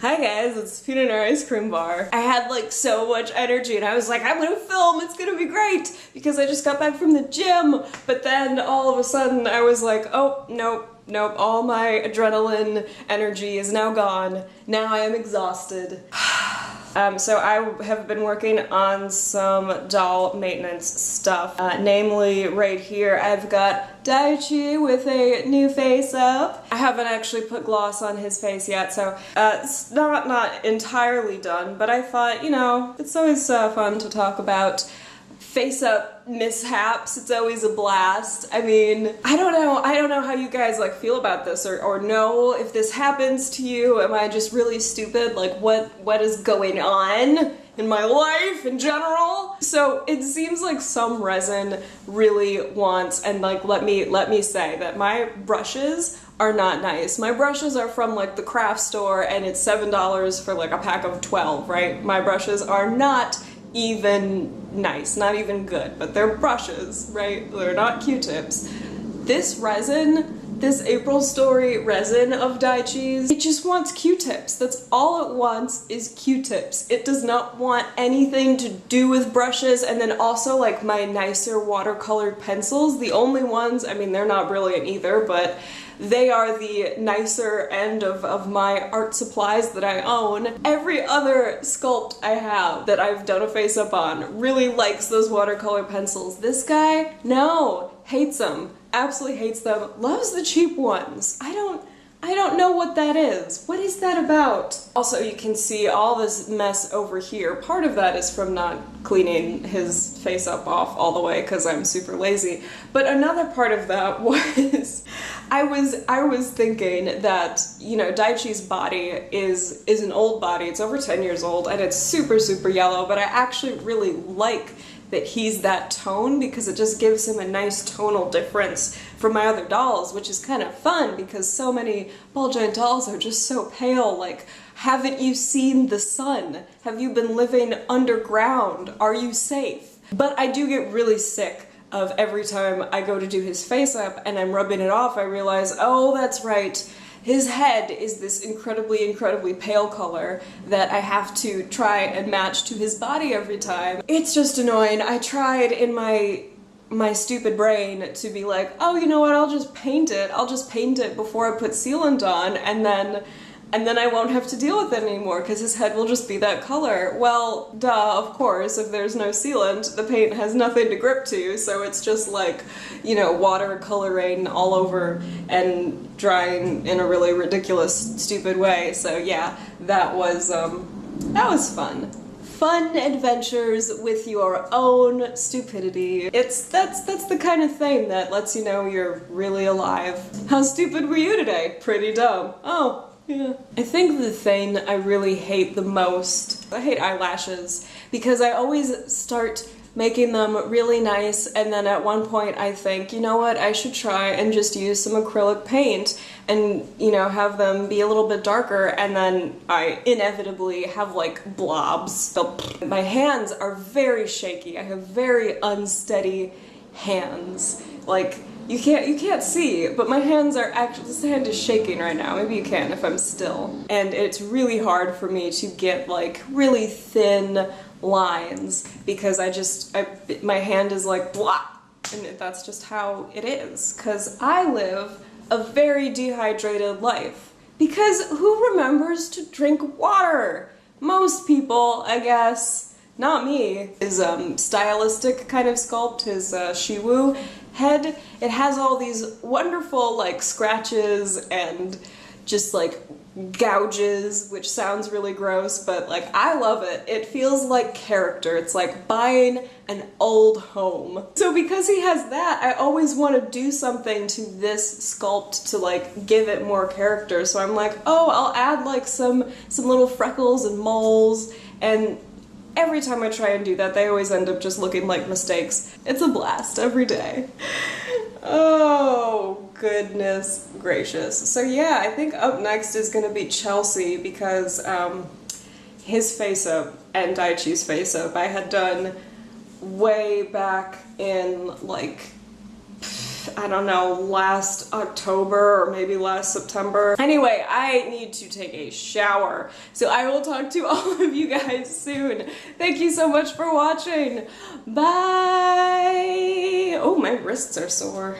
Hi guys, it's Peanut Butter Ice Cream Bar. I had like so much energy and I was like, I'm gonna film, it's gonna be great, because I just got back from the gym. But then all of a sudden I was like, oh, nope, all my adrenaline energy is now gone. Now I am exhausted. So I have been working on some doll maintenance stuff. Namely, right here, I've got Daichi with a new face-up. I haven't actually put gloss on his face yet, so it's not entirely done, but I thought, you know, it's always fun to talk about face-up mishaps. It's always a blast. I mean, I don't know how you guys like feel about this or know if this happens to you. Am I just really stupid? Like what is going on in my life in general? So it seems like some resin really wants, and like let me say that my brushes are not nice. My brushes are from like the craft store and it's $7 for like a pack of 12, right? My brushes are not even nice, not even good, but they're brushes, right? They're not Q-tips. This resin, this April Story resin of Daichi's, it just wants Q-tips. That's all it wants is Q-tips. It does not want anything to do with brushes. And then also like my nicer watercolored pencils, the only ones, I mean, they're not brilliant either, but they are the nicer end of my art supplies that I own. Every other sculpt I have that I've done a face up on really likes those watercolor pencils. This guy, no, hates them, absolutely hates them, loves the cheap ones. I don't know what that is. What is that about? Also, you can see all this mess over here. Part of that is from not cleaning his face up off all the way because I'm super lazy. But another part of that was I was thinking that, you know, Daichi's body is an old body. It's over 10 years old and it's super yellow, but I actually really like that he's that tone because it just gives him a nice tonal difference from my other dolls, which is kind of fun because so many ball joint dolls are just so pale. Like, haven't you seen the sun? Have you been living underground? Are you safe? But I do get really sick of every time I go to do his face up and I'm rubbing it off, I realize, oh, that's right. His head is this incredibly pale color that I have to try and match to his body every time. It's just annoying. I tried in my stupid brain to be like, oh, you know what, I'll just paint it before I put sealant on, and then I won't have to deal with it anymore because his head will just be that color. Well, duh, of course, if there's no sealant, the paint has nothing to grip to, so it's just like, you know, watercoloring all over and drying in a really ridiculous, stupid way. So yeah, that was fun. Fun adventures with your own stupidity. That's the kind of thing that lets you know you're really alive. How stupid were you today? Pretty dumb. Oh. Yeah. I think the thing I really hate the most, I hate eyelashes because I always start making them really nice and then at one point I think, you know what, I should try and just use some acrylic paint and, you know, have them be a little bit darker, and then I inevitably have like blobs. So my hands are very shaky. I have very unsteady hands. Like, you can't see, but my hands are actually, this hand is shaking right now. Maybe you can if I'm still. And it's really hard for me to get like really thin lines because my hand is like blah, and that's just how it is. Cause I live a very dehydrated life. Because who remembers to drink water? Most people, I guess. Not me. His stylistic kind of sculpt, his Shiwu head, it has all these wonderful like scratches and just like gouges, which sounds really gross, but like I love it. It feels like character. It's like buying an old home. So because he has that, I always want to do something to this sculpt to like give it more character. So I'm like, oh, I'll add like some little freckles and moles, and every time I try and do that, they always end up just looking like mistakes. It's a blast every day. Oh, goodness gracious. So yeah, I think up next is gonna be Chelsea because his face up and Daichi's face up I had done way back in like I don't know, last October or maybe last September. Anyway, I need to take a shower. So I will talk to all of you guys soon. Thank you so much for watching. Bye! Oh, my wrists are sore.